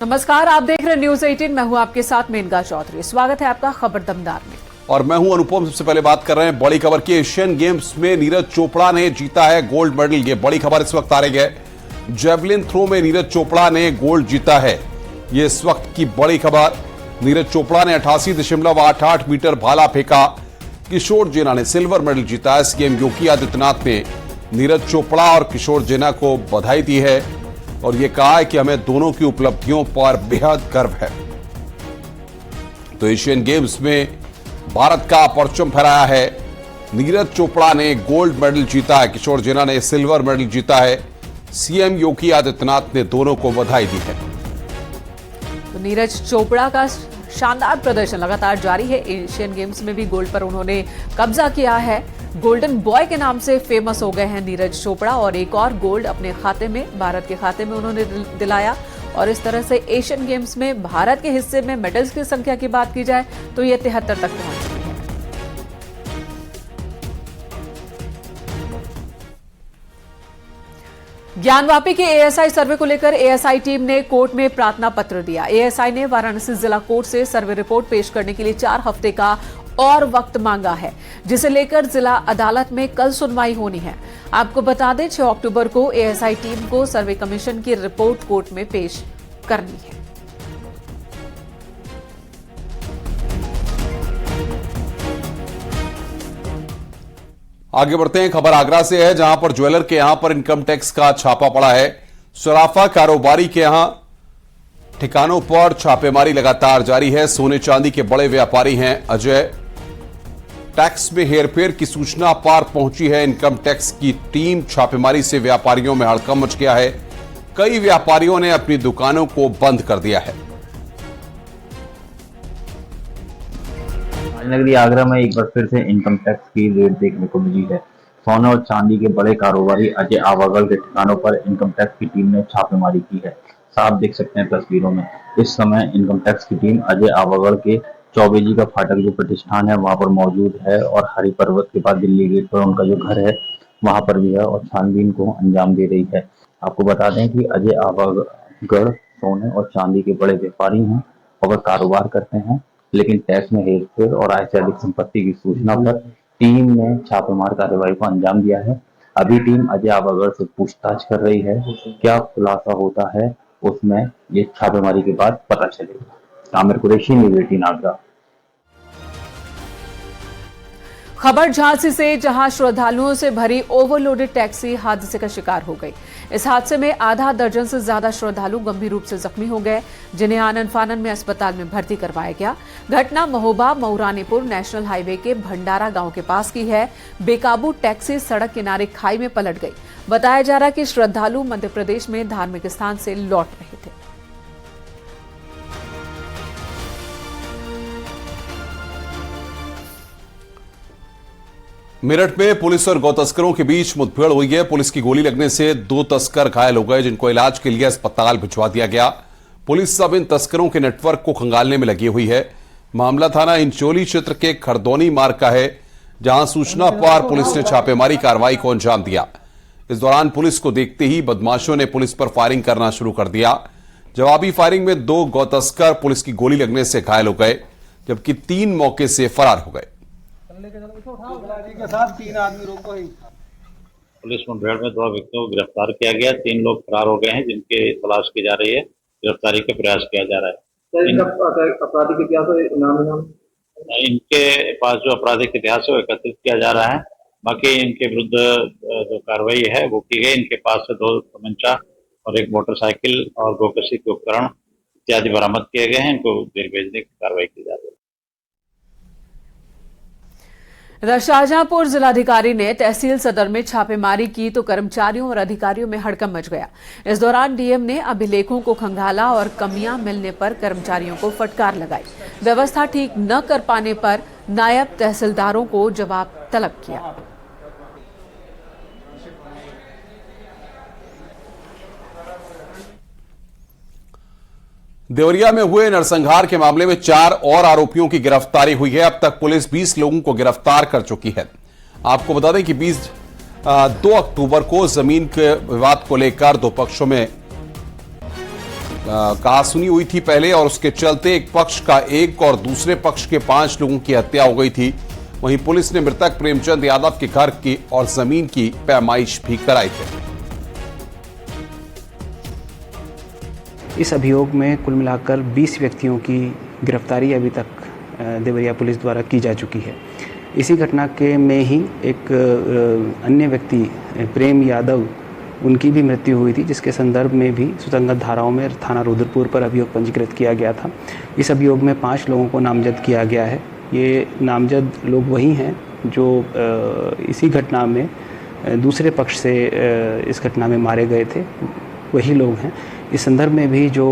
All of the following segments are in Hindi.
नमस्कार, आप देख रहे हैं न्यूज 18। मैं हूं आपके साथ मेनका चौधरी। स्वागत है आपका खबर दमदार में। और मैं हूं अनुपम। सबसे पहले बात कर रहे हैं बड़ी खबर की। एशियन गेम्स में नीरज चोपड़ा ने जीता है गोल्ड मेडल। ये बड़ी खबर इस वक्त आ रही है। जेवलिन थ्रो में नीरज चोपड़ा ने गोल्ड जीता है। ये इस वक्त की बड़ी खबर। नीरज चोपड़ा ने 88.88 मीटर भाला फेंका। किशोर जेना ने सिल्वर मेडल जीता है। सीएम योगी आदित्यनाथ ने नीरज चोपड़ा और किशोर जेना को बधाई दी है और यह कहा है कि हमें दोनों की उपलब्धियों पर बेहद गर्व है। तो एशियन गेम्स में भारत का परचम फहराया है। नीरज चोपड़ा ने गोल्ड मेडल जीता है, किशोर जेना ने सिल्वर मेडल जीता है। सीएम योगी आदित्यनाथ ने दोनों को बधाई दी है। तो नीरज चोपड़ा का शानदार प्रदर्शन लगातार जारी है। एशियन गेम्स में भी गोल्ड पर उन्होंने कब्जा किया है। गोल्डन बॉय के नाम से फेमस हो गए हैं नीरज चोपड़ा और एक और गोल्ड अपने खाते में, भारत के खाते में उन्होंने दिलाया। और इस तरह से एशियन गेम्स में भारत के हिस्से में मेडल्स की संख्या की बात की जाए तो ये 73 तक पहुंच चुकी है। ज्ञानवापी के एएसआई सर्वे को लेकर एएसआई टीम ने कोर्ट में प्रार्थना पत्र दिया। एएसआई ने वाराणसी जिला कोर्ट से सर्वे रिपोर्ट पेश करने के लिए 4 हफ्ते का और वक्त मांगा है, जिसे लेकर जिला अदालत में कल सुनवाई होनी है। आपको बता दें 6 अक्टूबर को एएसआई टीम को सर्वे कमीशन की रिपोर्ट कोर्ट में पेश करनी है। आगे बढ़ते हैं। खबर आगरा से है, जहां पर ज्वेलर के यहां पर इनकम टैक्स का छापा पड़ा है। सराफा कारोबारी के यहां ठिकानों पर छापेमारी लगातार जारी है। सोने चांदी के बड़े व्यापारी हैं अजय। टैक्स में हेरफेर की सूचना पार पहुंची है। इनकम टैक्स की टीम छापेमारी से व्यापारियों में हड़कंप मच गया है। कई व्यापारियों ने अपनी दुकानों को बंद कर दिया है। नगरी आगरा में एक बार फिर से इनकम टैक्स की रेड देखने को मिली है। सोने और चांदी के बड़े कारोबारी अजय आवागढ़ के ठिकानों पर इनकम टैक्स की टीम ने छापेमारी की है। साफ देख सकते हैं तस्वीरों में। इस समय इनकम टैक्स की टीम अजय आवागढ़ के चौबे जी का फाटक जो प्रतिष्ठान है वहां पर मौजूद है और हरि पर्वत के पास दिल्ली गेट पर उनका जो घर है वहां पर भी है और छानबीन को अंजाम दे रही है। आपको बता दें कि अजय आवागढ़ सोने और चांदी के बड़े व्यापारी हैं और कारोबार करते हैं, लेकिन टैक्स में हेरफेर और आय से अधिक संपत्ति की सूचना पर टीम ने छापेमार कार्रवाई को अंजाम दिया है। अभी टीम अजय आवागढ़ से पूछताछ कर रही है। क्या खुलासा होता है उसमें ये छापेमारी के बाद पता चलेगा। आमिर कुरैशी, न्यूज 18 आगरा। खबर झांसी से, जहां श्रद्धालुओं से भरी ओवरलोडेड टैक्सी हादसे का शिकार हो गई। इस हादसे में आधा दर्जन से ज्यादा श्रद्धालु गंभीर रूप से जख्मी हो गए, जिन्हें आनन फानन में अस्पताल में भर्ती करवाया गया। घटना महोबा मऊरानीपुर नेशनल हाईवे के भंडारा गांव के पास की है। बेकाबू टैक्सी सड़क किनारे खाई में पलट गई। बताया जा रहा है कि श्रद्धालु मध्य प्रदेश में धार्मिक स्थान से लौट रहे थे। मेरठ में पुलिस और गौ तस्करों के बीच मुठभेड़ हुई है। पुलिस की गोली लगने से 2 तस्कर घायल हो गए, जिनको इलाज के लिए अस्पताल भिजवा दिया गया। पुलिस अब इन तस्करों के नेटवर्क को खंगालने में लगी हुई है। मामला थाना इंचोली क्षेत्र के खरदौनी मार्ग का है, जहां सूचना पर पुलिस ने छापेमारी कार्रवाई को अंजाम दिया। इस दौरान पुलिस को देखते ही बदमाशों ने पुलिस पर फायरिंग करना शुरू कर दिया। जवाबी फायरिंग में 2 गौ तस्कर पुलिस की गोली लगने से घायल हो गए, जबकि 3 मौके से फरार हो गए। पुलिस मुठभेड़ में 2 व्यक्तियों को गिरफ्तार किया गया। 3 लोग फरार हो गए हैं, जिनके तलाश की जा रही है। गिरफ्तारी का प्रयास किया जा रहा है। आपराधिक इतिहास नाम इनके पास जो आपराधिक इतिहास है वो एकत्रित किया जा रहा है। बाकी इनके विरुद्ध जो कार्रवाई है वो की गई। इनके पास से 2 तमंचा और 1 मोटरसाइकिल और गोकशी के उपकरण इत्यादि बरामद किए गए हैं। इनको जेल भेजने की कार्रवाई की जा रही है। शाहजहांपुर जिलाधिकारी ने तहसील सदर में छापेमारी की तो कर्मचारियों और अधिकारियों में हड़कंप मच गया। इस दौरान डीएम ने अभिलेखों को खंगाला और कमियां मिलने पर कर्मचारियों को फटकार लगाई। व्यवस्था ठीक न कर पाने पर नायब तहसीलदारों को जवाब तलब किया। देवरिया में हुए नरसंहार के मामले में 4 और आरोपियों की गिरफ्तारी हुई है। अब तक पुलिस 20 लोगों को गिरफ्तार कर चुकी है। आपको बता दें कि 2 अक्टूबर को जमीन के विवाद को लेकर 2 पक्षों में कहासुनी हुई थी पहले और उसके चलते एक पक्ष का एक और दूसरे पक्ष के 5 लोगों की हत्या हो गई थी। वहीं पुलिस ने मृतक प्रेमचंद यादव के घर की और जमीन की पैमाइश भी कराई थी। इस अभियोग में कुल मिलाकर 20 व्यक्तियों की गिरफ्तारी अभी तक देवरिया पुलिस द्वारा की जा चुकी है। इसी घटना के में ही एक अन्य व्यक्ति प्रेम यादव, उनकी भी मृत्यु हुई थी, जिसके संदर्भ में भी सुसंगत धाराओं में थाना रुद्रपुर पर अभियोग पंजीकृत किया गया था। इस अभियोग में 5 लोगों को नामजद किया गया है। ये नामजद लोग वही हैं जो इसी घटना में दूसरे पक्ष से इस घटना में मारे गए थे, वही लोग हैं। इस संदर्भ में भी जो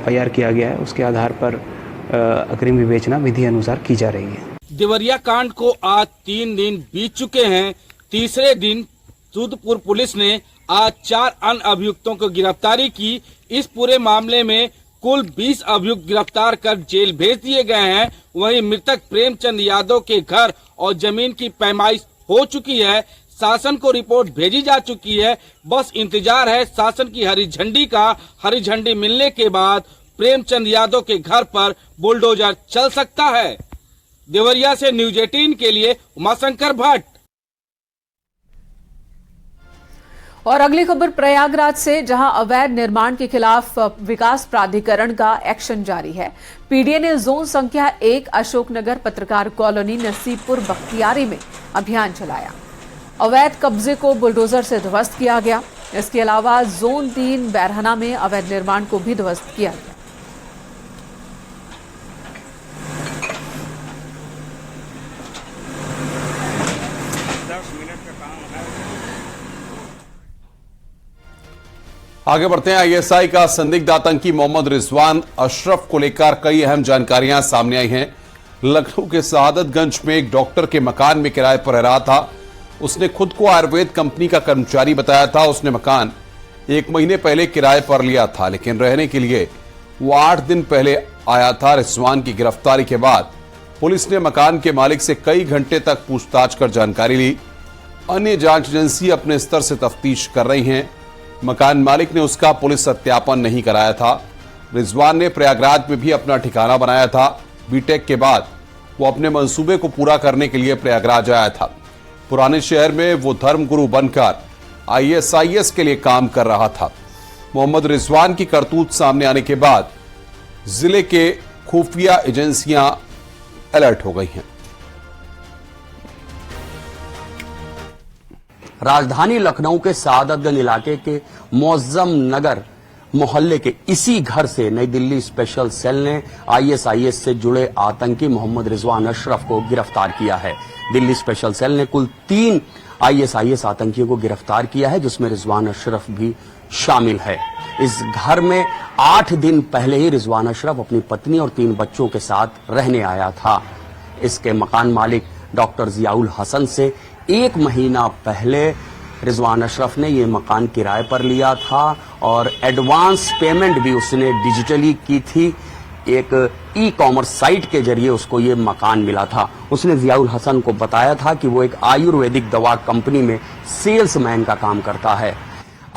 FIR किया गया है उसके आधार पर अग्रिम विवेचना विधि अनुसार की जा रही है। देवरिया कांड को आज 3 दिन बीत चुके हैं। तीसरे दिन रुद्रपुर पुलिस ने आज 4 अन्य अभियुक्तों को गिरफ्तारी की। इस पूरे मामले में कुल 20 अभियुक्त गिरफ्तार कर जेल भेज दिए गए हैं। वहीं मृतक प्रेमचंद यादव के घर और जमीन की पैमाइश हो चुकी है। शासन को रिपोर्ट भेजी जा चुकी है। बस इंतजार है शासन की हरी झंडी का। हरी झंडी मिलने के बाद प्रेमचंद यादव के घर पर बुलडोजर चल सकता है। देवरिया से न्यूज 18 के लिए उमाशंकर भट्ट। और अगली खबर प्रयागराज से, जहां अवैध निर्माण के खिलाफ विकास प्राधिकरण का एक्शन जारी है। पीडीए ने जोन संख्या 1 अशोकनगर पत्रकार कॉलोनी नसीबपुर बख्तियारी में अभियान चलाया। अवैध कब्जे को बुलडोजर से ध्वस्त किया गया। इसके अलावा जोन 3 बैरहना में अवैध निर्माण को भी ध्वस्त किया गया। आगे बढ़ते हैं। आईएसआई का संदिग्ध आतंकी मोहम्मद रिजवान अशरफ को लेकर कई अहम जानकारियां सामने आई हैं। लखनऊ के शहादतगंज में एक डॉक्टर के मकान में किराए पर रह रहा था। उसने खुद को आयुर्वेद कंपनी का कर्मचारी बताया था। उसने मकान 1 महीने पहले किराए पर लिया था, लेकिन रहने के लिए वो 8 दिन पहले आया था। रिजवान की गिरफ्तारी के बाद पुलिस ने मकान के मालिक से कई घंटे तक पूछताछ कर जानकारी ली। अन्य जांच एजेंसी अपने स्तर से तफ्तीश कर रही हैं। मकान मालिक ने उसका पुलिस सत्यापन नहीं कराया था। रिजवान ने प्रयागराज में भी अपना ठिकाना बनाया था। बीटेक के बाद वो अपने मंसूबे को पूरा करने के लिए प्रयागराज आया था। पुराने शहर में वो धर्मगुरु बनकर ISIS के लिए काम कर रहा था। मोहम्मद रिजवान की करतूत सामने आने के बाद जिले के खुफिया एजेंसियां अलर्ट हो गई हैं। राजधानी लखनऊ के शहादतगंज इलाके के मौजम नगर मोहल्ले के इसी घर से नई दिल्ली स्पेशल सेल ने ISIS से जुड़े आतंकी मोहम्मद रिजवान अशरफ को गिरफ्तार किया है। दिल्ली स्पेशल सेल ने कुल 3 ISIS आतंकियों को गिरफ्तार किया है, जिसमें रिजवान अशरफ भी शामिल है। इस घर में 8 दिन पहले ही रिजवान अशरफ अपनी पत्नी और 3 बच्चों के साथ रहने आया था। इसके मकान मालिक डॉक्टर जियाउल हसन से 1 महीना पहले रिजवान अशरफ ने ये मकान किराए पर लिया था और एडवांस पेमेंट भी उसने डिजिटली की थी। एक ई-कॉमर्स साइट के जरिए उसको ये मकान मिला था। उसने जियाउल हसन को बताया था कि वो एक आयुर्वेदिक दवा कंपनी में सेल्समैन का काम करता है।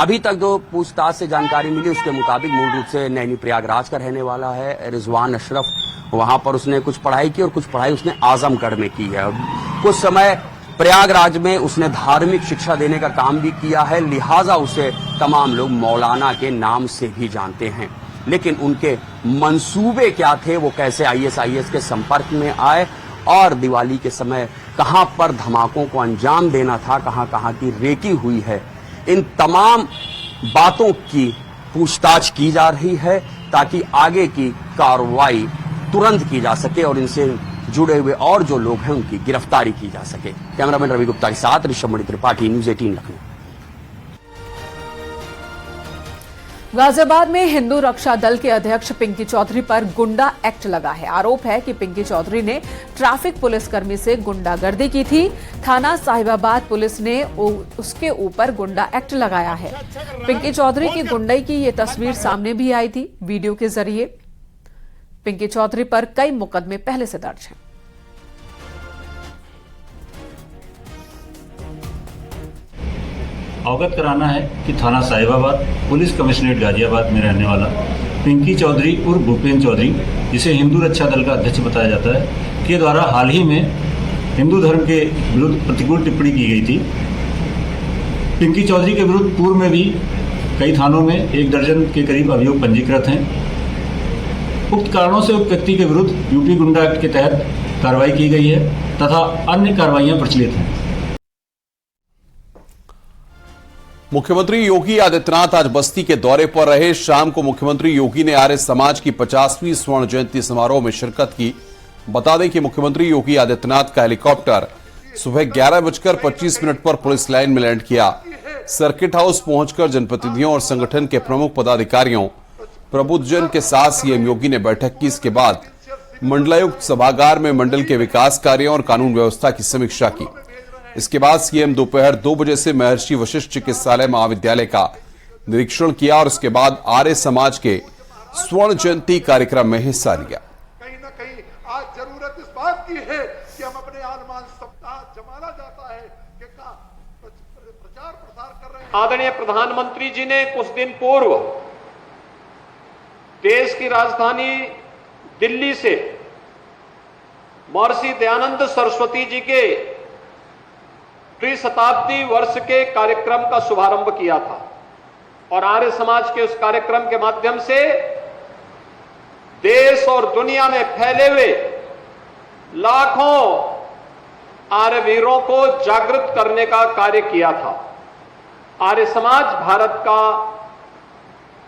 अभी तक जो पूछताछ से जानकारी मिली उसके मुताबिक मूल रूप से नैनी प्रयागराज का रहने वाला है रिजवान अशरफ। वहां पर उसने कुछ पढ़ाई की और कुछ पढ़ाई उसने आजमगढ़ में की है। कुछ समय प्रयागराज में उसने धार्मिक शिक्षा देने का काम भी किया है, लिहाजा उसे तमाम लोग मौलाना के नाम से भी जानते हैं। लेकिन उनके मंसूबे क्या थे, वो कैसे ISIS के संपर्क में आए और दिवाली के समय कहां पर धमाकों को अंजाम देना था, कहां कहां की रेकी हुई है, इन तमाम बातों की पूछताछ की जा रही है ताकि आगे की कार्रवाई तुरंत की जा सके और इनसे जुड़े हुए और जो लोग हैं उनकी गिरफ्तारी की जा सके। कैमरामैन रवि गुप्ता के साथ ऋषभ त्रिपाठी, न्यूज 18 लखनऊ। गाजियाबाद में हिंदू रक्षा दल के अध्यक्ष पिंकी चौधरी पर गुंडा एक्ट लगा है। आरोप है कि पिंकी चौधरी ने ट्रैफिक पुलिसकर्मी से गुंडागर्दी की थी। थाना साहिबाबाद पुलिस ने उसके ऊपर गुंडा एक्ट लगाया है। पिंकी चौधरी की गुंडई की ये तस्वीर सामने भी आई थी वीडियो के जरिए। पिंकी चौधरी पर कई मुकदमे पहले से दर्ज हैं। अवगत कराना है कि थाना साहिबाबाद पुलिस कमिश्नरेट गाजियाबाद में रहने वाला पिंकी चौधरी उर्फ भूपेन्द्र चौधरी, जिसे हिंदू रक्षा दल का अध्यक्ष बताया जाता है, के द्वारा हाल ही में हिंदू धर्म के विरुद्ध प्रतिकूल टिप्पणी की गई थी। पिंकी चौधरी के विरुद्ध पूर्व में भी कई थानों में 1 दर्जन के करीब अभियोग पंजीकृत हैं। उक्त कारणों से उक्त व्यक्ति के विरुद्ध यूपी गुंडा एक्ट के तहत कार्रवाई की गई है तथा अन्य कार्रवाइयां प्रचलित हैं। मुख्यमंत्री योगी आदित्यनाथ आज बस्ती के दौरे पर रहे। शाम को मुख्यमंत्री योगी ने आर्य समाज की 50वीं स्वर्ण जयंती समारोह में शिरकत की। बता दें कि मुख्यमंत्री योगी आदित्यनाथ का हेलीकॉप्टर सुबह 11:25 पर पुलिस लाइन में लैंड किया। सर्किट हाउस पहुंचकर जनप्रतिनिधियों और संगठन के प्रमुख पदाधिकारियों प्रबुद्धजन के साथ सीएम योगी ने बैठक की। इसके बाद मंडलायुक्त सभागार में मंडल के विकास कार्यों और कानून व्यवस्था की समीक्षा की। इसके बाद सीएम दोपहर 2 बजे से महर्षि वशिष्ठ चिकित्सालय महाविद्यालय का निरीक्षण किया और इसके बाद आर्य समाज के स्वर्ण जयंती कार्यक्रम में हिस्सा लिया। कहीं ना कहीं आज जरूरत इस बात की है कि हम अपने आन-बान सप्ताह जमाना जाता है कि प्रचार प्रसार कर रहे हैं। आदरणीय प्रधानमंत्री जी ने कुछ दिन पूर्व देश की राजधानी दिल्ली से महर्षि दयानंद सरस्वती जी के त्रिशताब्दी वर्ष के कार्यक्रम का शुभारंभ किया था और आर्य समाज के उस कार्यक्रम के माध्यम से देश और दुनिया में फैले हुए लाखों आर्यवीरों को जागृत करने का कार्य किया था। आर्य समाज भारत का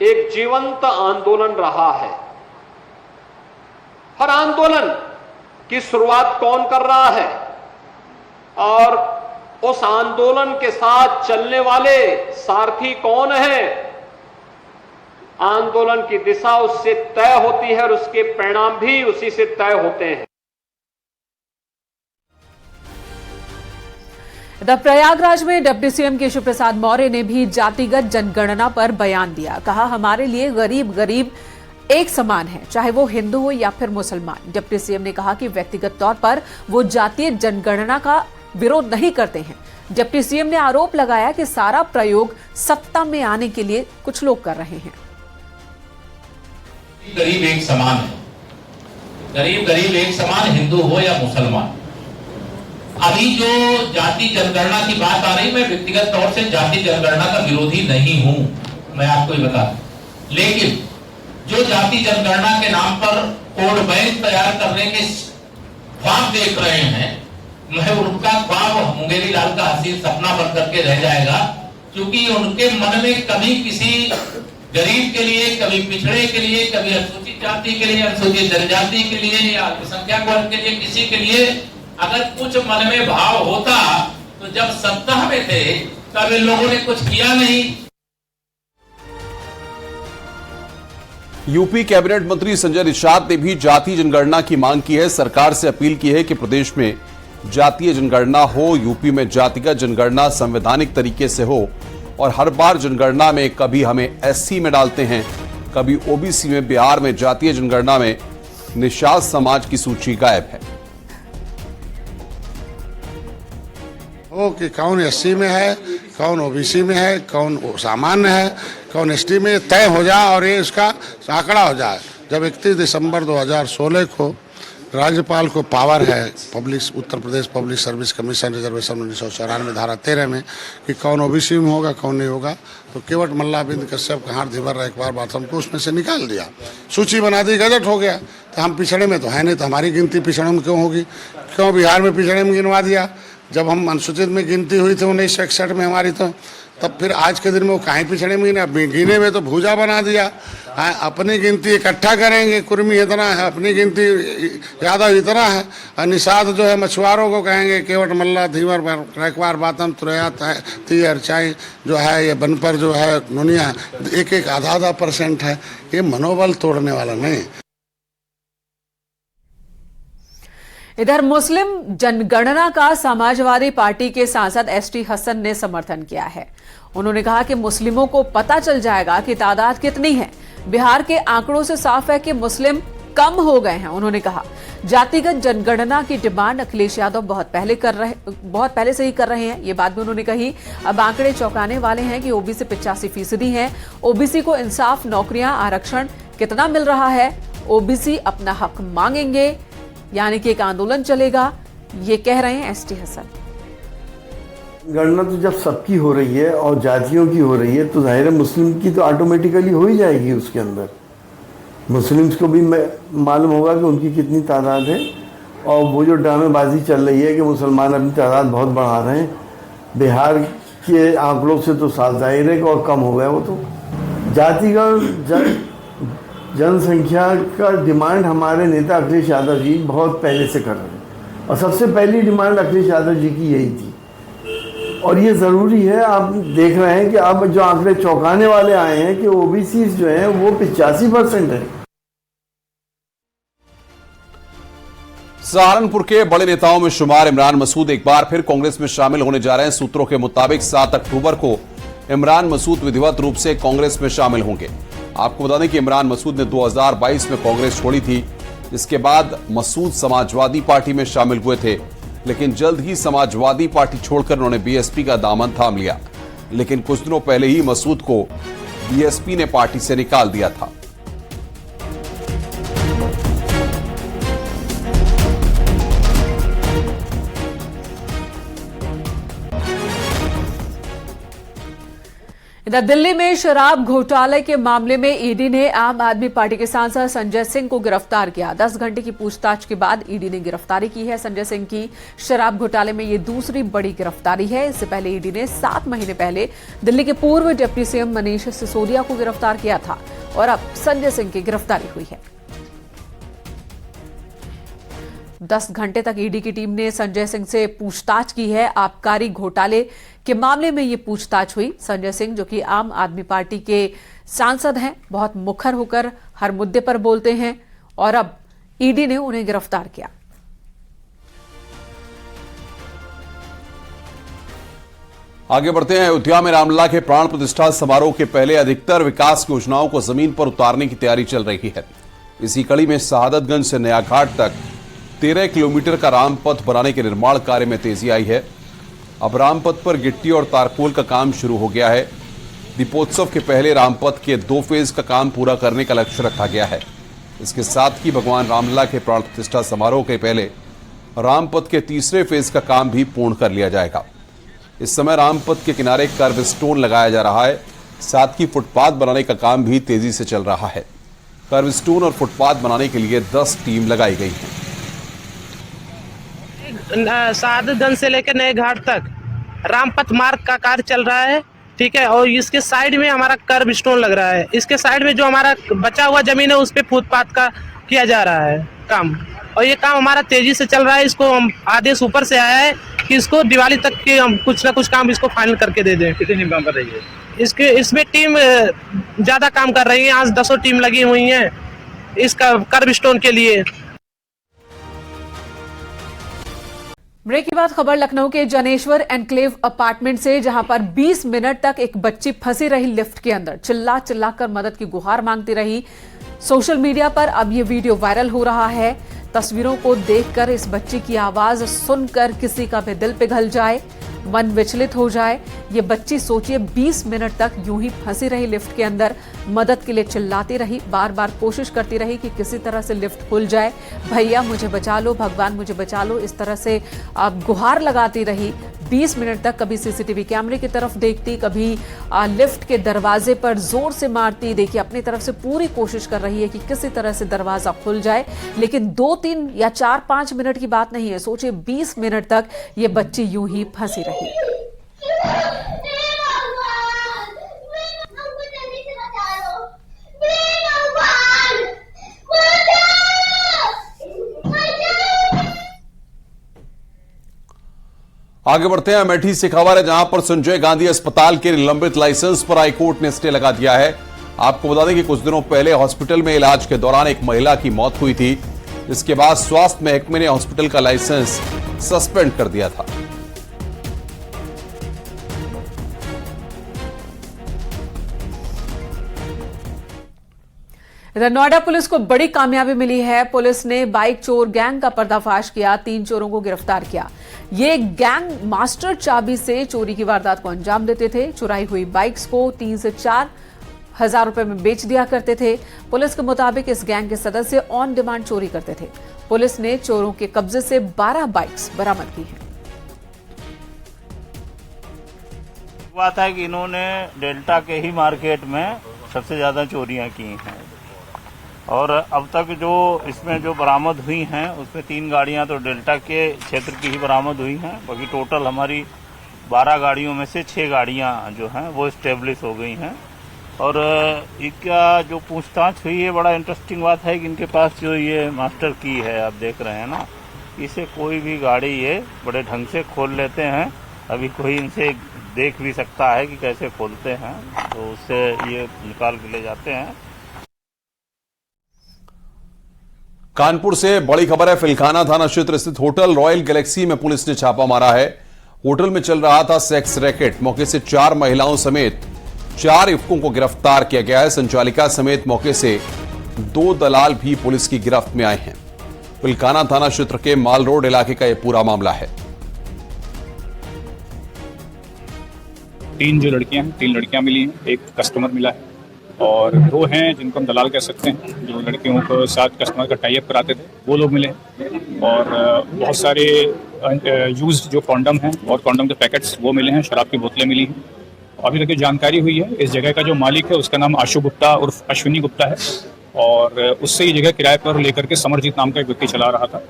एक जीवंत आंदोलन रहा है। हर आंदोलन की शुरुआत कौन कर रहा है और उस आंदोलन के साथ चलने वाले सारथी कौन है, आंदोलन की दिशा उससे तय होती है और उसके परिणाम भी उसी से तय होते हैं। इधर प्रयागराज में डिप्टी सीएम केशव प्रसाद मौर्य ने भी जातिगत जनगणना पर बयान दिया। कहा, हमारे लिए गरीब एक समान है, चाहे वो हिंदू हो या फिर मुसलमान। डिप्टी सीएम ने कहा कि व्यक्तिगत तौर पर वो जातीय जनगणना का विरोध नहीं करते हैं। डिप्टी सीएम ने आरोप लगाया कि सारा प्रयोग सत्ता में आने के लिए कुछ लोग कर रहे हैं। गरीब एक समान है, गरीब एक समान, हिंदू हो या मुसलमान। अभी जो जाति जनगणना की बात आ रही, मैं व्यक्तिगत तौर से जाति जनगणना का विरोधी नहीं हूं, मैं आपको ये बता दूं। लेकिन जो जाति जनगणना के नाम पर कोड बैंक तैयार करने के ख्वाब देख रहे हैं, मैं उनका ख्वाब मुंगेरी लाल का हसीन सपना बन करके रह जाएगा, क्योंकि उनके मन में कभी किसी गरीब के लिए, कभी पिछड़े के लिए, कभी अनुसूचित जाति के लिए, अनुसूचित जनजाति के लिए या अल्पसंख्यक वर्ग के लिए, किसी के लिए अगर कुछ मन में भाव होता तो जब सत्ता में थे तब इन लोगों ने कुछ किया नहीं। यूपी कैबिनेट मंत्री संजय निषाद ने भी जाति जनगणना की मांग की है। सरकार से अपील की है कि प्रदेश में जातीय जनगणना हो। यूपी में जातिगत जनगणना संवैधानिक तरीके से हो और हर बार जनगणना में कभी हमें एससी में डालते हैं, कभी ओबीसी में। बिहार में जातीय जनगणना में निषाद समाज की सूची गायब है। हो कि कौन एससी में है, कौन ओबीसी में है, कौन सामान्य है, कौन एसटी में, तय हो जाए और ये इसका आंकड़ा हो जाए। जब 31 दिसंबर 2016 को राज्यपाल को पावर है Uttar Pradesh public service commission reservation 1994 धारा 13 में कि कौन ओबीसी में होगा, कौन नहीं होगा, तो केवट मल्ला बिंद कश्यप कहार धीवर एक बार हमको उसमें से निकाल दिया, सूची बना दी, गजट हो गया। तो हम पिछड़े में तो है नहीं, तो हमारी गिनती पिछड़े में क्यों होगी? क्यों बिहार में पिछड़े में गिनवा दिया? जब हम अनुसूचित में गिनती हुई थी 1961 में हमारी, तो तब फिर आज के दिन में वो कहीं पिछड़े में गिने में तो भूजा बना दिया। अपनी गिनती इकट्ठा करेंगे, कुर्मी इतना है, अपनी गिनती यादव इतना है, और निषाद जो है मछुआरों को कहेंगे केवट मल्ला धीवर रैकवार बातम तुरैयात है तीर चाई जो है, ये बनपर जो है नुनिया 1-1 आधा % है। ये मनोबल तोड़ने वाला नहीं। इधर मुस्लिम जनगणना का समाजवादी पार्टी के सांसद एसटी हसन ने समर्थन किया है। उन्होंने कहा कि मुस्लिमों को पता चल जाएगा कि तादाद कितनी है। बिहार के आंकड़ों से साफ है कि मुस्लिम कम हो गए हैं। उन्होंने कहा जातिगत जनगणना की डिमांड अखिलेश यादव बहुत पहले से ही कर रहे हैं। ये बात भी उन्होंने कही। अब आंकड़े चौंकाने वाले हैं कि ओबीसी 85% हैं। ओबीसी को इंसाफ, नौकरियां, आरक्षण कितना मिल रहा है? ओबीसी अपना हक मांगेंगे, यानी कि एक आंदोलन चलेगा, ये कह रहे हैं एसटी हसन। गणना तो जब सबकी हो रही है और जातियों की हो रही है तो जाहिर है मुस्लिम की तो ऑटोमेटिकली हो ही जाएगी। उसके अंदर मुस्लिम्स को भी मालूम होगा कि उनकी कितनी तादाद है, और वो जो ड्रामेबाजी चल रही है कि मुसलमान अपनी तादाद बहुत बढ़ा रहे हैं, बिहार के आंकड़ों से तो साफ जाहिर है कि और कम हो गया। वो तो जातिगत जनसंख्या का डिमांड हमारे नेता अखिलेश यादव जी बहुत पहले से कर रहे हैं, और सबसे पहली डिमांड अखिलेश यादव जी की यही थी। और ये ज़रूरी है, आप देख रहे हैं कि अब जो आंकड़े चौंकाने वाले आए हैं कि ओबीसी जो हैं वो 85% है। सहारनपुर के बड़े नेताओं में शुमार इमरान मसूद एक बार फिर कांग्रेस में शामिल होने जा रहे हैं। सूत्रों के मुताबिक 7 अक्टूबर को इमरान मसूद विधिवत रूप से कांग्रेस में शामिल होंगे। आपको बता दें कि इमरान मसूद ने 2022 में कांग्रेस छोड़ी थी। इसके बाद मसूद समाजवादी पार्टी में शामिल हुए थे, लेकिन जल्द ही समाजवादी पार्टी छोड़कर उन्होंने बीएसपी का दामन थाम लिया। लेकिन कुछ दिनों पहले ही मसूद को बीएसपी ने पार्टी से निकाल दिया था। इधर दिल्ली में शराब घोटाले के मामले में ईडी ने आम आदमी पार्टी के सांसद संजय सिंह को गिरफ्तार किया। 10 घंटे की पूछताछ के बाद ईडी ने गिरफ्तारी की है। संजय सिंह की शराब घोटाले में ये दूसरी बड़ी गिरफ्तारी है। इससे पहले ईडी ने 7 महीने पहले दिल्ली के पूर्व डिप्टी सीएम मनीष सिसोदिया को गिरफ्तार किया था, और अब संजय सिंह की गिरफ्तारी हुई है। 10 घंटे तक ईडी की टीम ने संजय सिंह से पूछताछ की है। आबकारी घोटाले के मामले में ये पूछताछ हुई। संजय सिंह, जो कि आम आदमी पार्टी के सांसद हैं, बहुत मुखर होकर हर मुद्दे पर बोलते हैं, और अब ईडी ने उन्हें गिरफ्तार किया। आगे बढ़ते हैं। अयोध्या में रामलला के प्राण प्रतिष्ठा समारोह के पहले अधिकतर विकास योजनाओं को जमीन पर उतारने की तैयारी चल रही है। इसी कड़ी में शहादतगंज से नया घाट तक 13 किलोमीटर का रामपथ बनाने के निर्माण कार्य में तेजी आई है। अब रामपथ पर गिट्टी और तारकोल का काम शुरू हो गया है। दीपोत्सव के पहले रामपथ के 2 फेज का काम पूरा करने का लक्ष्य रखा गया है। इसके साथ ही भगवान रामलला के प्राण प्रतिष्ठा समारोह के पहले रामपथ के 3रे फेज का काम भी पूर्ण कर लिया जाएगा। इस समय रामपथ के किनारे कर्व स्टोन लगाया जा रहा है। साथ ही फुटपाथ बनाने का काम भी तेजी से चल रहा है। कर्व स्टोन और फुटपाथ बनाने के लिए 10 टीम लगाई गई है। शहादतगंज से लेकर नए घाट तक रामपथ मार्ग का कार्य चल रहा है, ठीक है। और इसके साइड में हमारा कर्व स्टोन लग रहा है। इसके साइड में जो हमारा बचा हुआ जमीन है उस पे फुटपाथ का किया जा रहा है काम, और ये काम हमारा तेजी से चल रहा है। इसको हम आदेश ऊपर से आया है कि इसको दिवाली तक के हम कुछ ना कुछ काम इसको फाइनल करके दे दें। कितनी टीम काम कर रही है इसमें टीम ज्यादा काम कर रही है। आज 10 टीम लगी हुई है इसका कर्व स्टोन के लिए। ब्रेक के बाद खबर लखनऊ के जनेश्वर एनक्लेव अपार्टमेंट से, जहां पर 20 मिनट तक एक बच्ची फंसी रही लिफ्ट के अंदर, चिल्ला चिल्लाकर मदद की गुहार मांगती रही। सोशल मीडिया पर अब ये वीडियो वायरल हो रहा है। तस्वीरों को देखकर इस बच्ची की आवाज सुनकर किसी का भी दिल पिघल जाए, मन विचलित हो जाए। ये बच्ची सोचिए 20 मिनट तक यूं ही फंसी रही लिफ्ट के अंदर, मदद के लिए चिल्लाती रही, बार बार कोशिश करती रही कि किसी तरह से लिफ्ट खुल जाए। भैया मुझे बचा लो, भगवान मुझे बचा लो, इस तरह से गुहार लगाती रही 20 मिनट तक। कभी सीसीटीवी कैमरे की तरफ देखती, कभी लिफ्ट के दरवाजे पर जोर से मारती। देखिए, अपनी तरफ से पूरी कोशिश कर रही है कि किसी तरह से दरवाजा खुल जाए, लेकिन 2, 3 या 4, 5 मिनट की बात नहीं है। सोचिए 20 मिनट तक ये बच्ची यूं ही फंसी रही। आगे बढ़ते हैं। अमेठी से खबर है, जहां पर संजय गांधी अस्पताल के निलंबित लाइसेंस पर हाईकोर्ट ने स्टे लगा दिया है। आपको बता दें कि कुछ दिनों पहले हॉस्पिटल में इलाज के दौरान एक महिला की मौत हुई थी, जिसके बाद स्वास्थ्य महकमे ने हॉस्पिटल का लाइसेंस सस्पेंड कर दिया था। इधर नोएडा पुलिस को बड़ी कामयाबी मिली है। पुलिस ने बाइक चोर गैंग का पर्दाफाश किया, 3 चोरों को गिरफ्तार किया। ये गैंग मास्टर चाबी से चोरी की वारदात को अंजाम देते थे। चुराई हुई बाइक्स को 3 से 4 1000 रुपए में बेच दिया करते थे। पुलिस के मुताबिक इस गैंग के सदस्य ऑन डिमांड चोरी करते थे। पुलिस ने चोरों के कब्जे से 12 बाइक्स बरामद की हैं। बात है कि इन्होंने डेल्टा के ही मार्केट में सबसे ज्यादा चोरियां की हैं और अब तक जो इसमें जो बरामद हुई हैं उसमें 3 गाड़ियां तो डेल्टा के क्षेत्र की ही बरामद हुई हैं। बाकी टोटल हमारी 12 गाड़ियों में से 6 गाड़ियां जो हैं वो स्टेब्लिश हो गई हैं। और इनका जो पूछताछ हुई है, बड़ा इंटरेस्टिंग बात है कि इनके पास जो ये मास्टर की है, आप देख रहे हैं ना, इसे कोई भी गाड़ी ये बड़े ढंग से खोल लेते हैं। अभी कोई इनसे देख भी सकता है कि कैसे खोलते हैं, तो उससे ये निकाल के ले जाते हैं। कानपुर से बड़ी खबर है। फिलखाना थाना क्षेत्र स्थित होटल रॉयल गैलेक्सी में पुलिस ने छापा मारा है। होटल में चल रहा था सेक्स रैकेट। मौके से 4 महिलाओं समेत 4 युवकों को गिरफ्तार किया गया है। संचालिका समेत मौके से 2 दलाल भी पुलिस की गिरफ्त में आए हैं। फिलखाना थाना क्षेत्र के माल रोड इलाके का यह पूरा मामला है। 3 जो लड़कियां हैं, 3 लड़कियां मिली हैं, एक कस्टमर मिला है और 2 हैं जिनको हम दलाल कह सकते हैं, जो लड़कियों को साथ कस्टमर का टाई अप कराते थे, वो लोग मिले। और बहुत सारे यूज्ड जो कॉन्डम हैं और कॉन्डम के पैकेट्स वो मिले हैं। शराब की बोतलें मिली हैं। अभी तक ये जानकारी हुई है, इस जगह का जो मालिक है उसका नाम आशु गुप्ता उर्फ अश्विनी गुप्ता है और उससे ये जगह किराए पर लेकर के समरजीत नाम का एक व्यक्ति चला रहा था।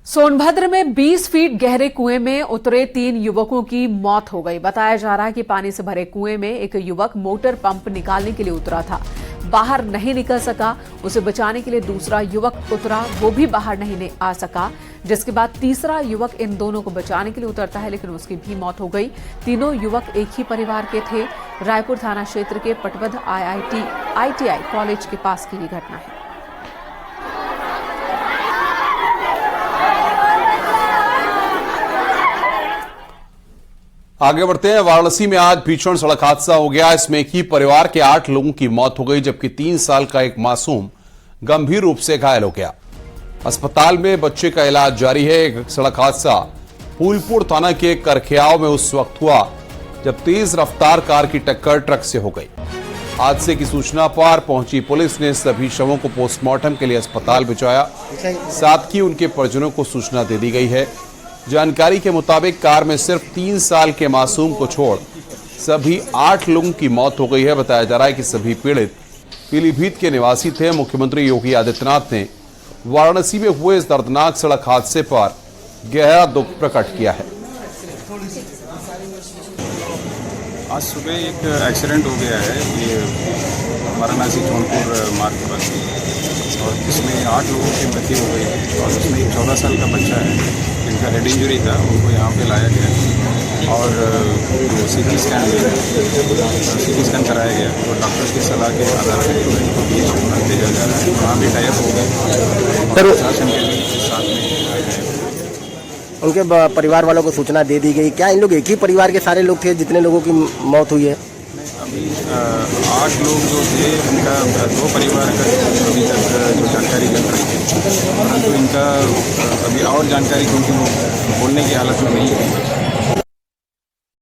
सोनभद्र में 20 फीट गहरे कुएं में उतरे 3 युवकों की मौत हो गई। बताया जा रहा है कि पानी से भरे कुएं में एक युवक मोटर पंप निकालने के लिए उतरा था, बाहर नहीं निकल सका। उसे बचाने के लिए दूसरा युवक उतरा, वो भी बाहर नहीं आ सका, जिसके बाद तीसरा युवक इन दोनों को बचाने के लिए उतरता है, लेकिन उसकी भी मौत हो गई। तीनों युवक एक ही परिवार के थे। रायपुर थाना क्षेत्र के पटवध IITI कॉलेज के पास की ये घटना है। आगे बढ़ते हैं। वाराणसी में आज भीषण सड़क हादसा हो गया। इसमें एक ही परिवार के 8 लोगों की मौत हो गई, जबकि 3 साल का एक मासूम गंभीर रूप से घायल हो गया। अस्पताल में बच्चे का इलाज जारी है। एक सड़क हादसा फूलपुर थाना के करखियाव में उस वक्त हुआ जब तेज रफ्तार कार की टक्कर ट्रक से हो गई। हादसे की सूचना पर पहुंची पुलिस ने सभी शवों को पोस्टमार्टम के लिए अस्पताल भिजवाया। साथ ही उनके परिजनों को सूचना दे दी गई है। जानकारी के मुताबिक कार में सिर्फ 3 साल के मासूम को छोड़ सभी 8 लोगों की मौत हो गई है। बताया जा रहा है कि सभी पीड़ित पीलीभीत के निवासी थे। मुख्यमंत्री योगी आदित्यनाथ ने वाराणसी में हुए इस दर्दनाक सड़क हादसे पर गहरा दुख प्रकट किया है। आज सुबह एक एक्सीडेंट हो गया है, ये वाराणसी जौनपुर मार्ग पर, और इसमें 8 लोगों की मृत्यु हो गई है और उसमें एक 14 साल का बच्चा है जिनका हेड इंजरी था, उनको यहाँ पे लाया गया और CT स्कैन कराया गया और डॉक्टर्स की सलाह के आधार पर इनको बीच भेजा जा रहा है। वहाँ भी टाई अप हो गए और प्रशासन के भी साथ में आए हैं। उनके परिवार वालों को सूचना दे दी गई। क्या इन लोग एक ही परिवार के सारे लोग थे जितने लोगों की मौत हुई है? अभी 8 लोग जो थे उनका 2 परिवार का अभी तक जो जानकारी मिल रही है, परंतु इनका अभी और जानकारी क्योंकि वो बोलने की हालत में नहीं है।